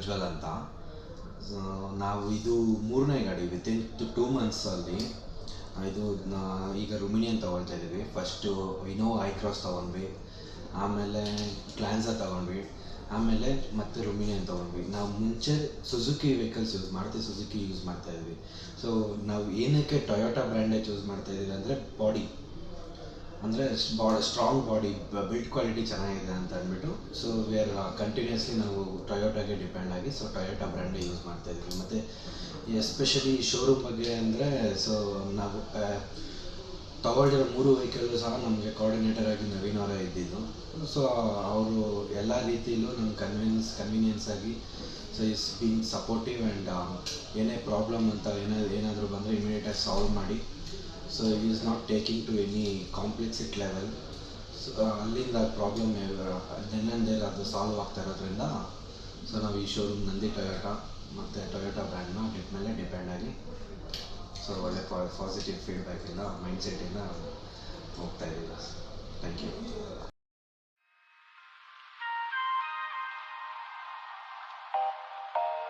ಪ್ರಜ್ವಲ್ ಅಂತ. ನಾವು ಇದು ಮೂರನೇ ಗಾಡಿ ವಿತಿನ್ 2 ಮಂತ್ಸಲ್ಲಿ ಇದು ಈಗ ರುಮಿನಿಯನ್ ತೊಗೊಳ್ತಾ ಇದ್ದೀವಿ. ಫಸ್ಟು ಇನೋವಾ ಐ ಕ್ರಾಸ್ ತೊಗೊಂಡ್ವಿ, ಆಮೇಲೆ ಗ್ಲಾನ್ಸಾ ತೊಗೊಂಡ್ವಿ, ಆಮೇಲೆ ಮತ್ತೆ ರುಮಿನಿಯನ್ ತೊಗೊಂಡ್ವಿ. ನಾವು ಮುಂಚೆ Suzuki vehicles Maruti Suzuki use ಮಾಡ್ತಾಯಿದ್ವಿ. ಸೊ ನಾವು ಏನಕ್ಕೆ ಟೊಯೋಟಾ ಬ್ರ್ಯಾಂಡೇ ಚೂಸ್ ಮಾಡ್ತಾಯಿದ್ದೀವಿ ಅಂದರೆ ಬಾಡಿ ಅಂದರೆ ಸ್ಟ್ರಾಂಗ್ ಬಾಡಿ, ಬಿಲ್ಡ್ ಕ್ವಾಲಿಟಿ ಚೆನ್ನಾಗಿದೆ ಅಂತ ಅಂದ್ಬಿಟ್ಟು. ಸೊ ವಿ ಆರ್ ಕಂಟಿನ್ಯೂಸ್ಲಿ ನಾವು ಟೊಯೋಟಾಗೆ ಡಿಪೆಂಡ್ ಆಗಿ ಸೊ ಟೊಯೋಟಾ ಬ್ರ್ಯಾಂಡೇ ಯೂಸ್ ಮಾಡ್ತಾಯಿದ್ವಿ. ಮತ್ತು ಎಸ್ಪೆಷಲಿ ಶೋರೂಮ್ ಬಗ್ಗೆ ಅಂದರೆ ಸೊ ನಾವು ತಗೊಂಡಿರೋ 3 ವೆಹಿಕಲ್ಲು ಸಹ ನಮಗೆ ಕೋಆರ್ಡಿನೇಟರ್ ಆಗಿ ನವೀನ್ ಅವರೇ ಇದ್ದಿದ್ದು. ಸೊ ಅವರು ಎಲ್ಲ ರೀತಿಯಲ್ಲೂ ನಮ್ಗೆ ಕನ್ವೀನಿಯನ್ಸ್ ಆಗಿ so is been supportive and ಏನೇ ಪ್ರಾಬ್ಲಮ್ ಅಂತ ಏನಾದರೂ ಬಂದರೆ ಇಮಿಡಿಯೇಟಾಗಿ ಸಾಲ್ವ್ ಮಾಡಿ. So is not taking to any complexity level. So ಅಲ್ಲಿಂದ ಪ್ರಾಬ್ಲಮ್ ದಿನಂದೇ ಅದು ಸಾಲ್ವ್ ಆಗ್ತಾ ಇರೋದ್ರಿಂದ ಸೊ ನಾವು ಈ ಶೋರೂಮ್ ನಂದಿ ಟೊಯೋಟಾ ಮತ್ತು ಟೊಯೋಟಾ ಬ್ರ್ಯಾಂಡ್ನ ಮೇಲೆ ಡಿಪೆಂಡ್ ಆಗಿ ಸೊ ಒಳ್ಳೆ ಪಾಸಿಟಿವ್ ಫೀಡ್ಬ್ಯಾಕಿಂದ ಮೈಂಡ್ಸೆಟ್ಟಿಂದ ಹೋಗ್ತಾಯಿದ್ದೀವಿ. Thank you.